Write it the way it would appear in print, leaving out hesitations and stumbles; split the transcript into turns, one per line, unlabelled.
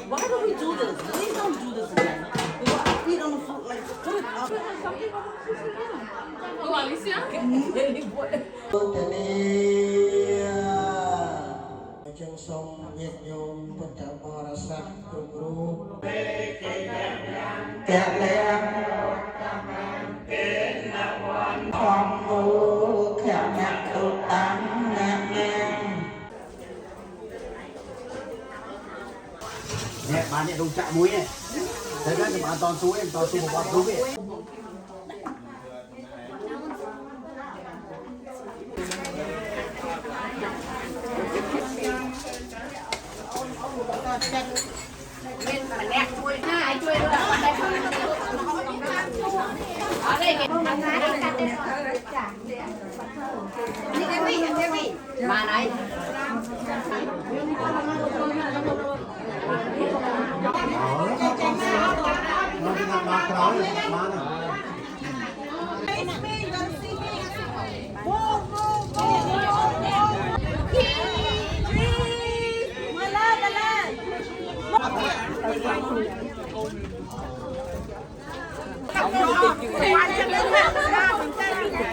Why do we do this? Please don't do this again. We got our feet on the floor, like put it up.
Oh, Alicia?
จึงทรงเย็นโยมพุทธบริษัททุกรูปแก่แล้วความมูแข็งนักตุตังแง่แง่เนี่ยมาเนี่ยดูจ่ามุ้ยเนี่ยแต่ก็จะมาตอนซูเองตอนซูบอกว่าซูเอง
เป็นมันแรกช่วยหน้าช่วยด้วยมันได้ผลเอาเลยกันทำงานด้วยกันเลยนี่เดวี่มาไหน
มาคราวมาหน่อย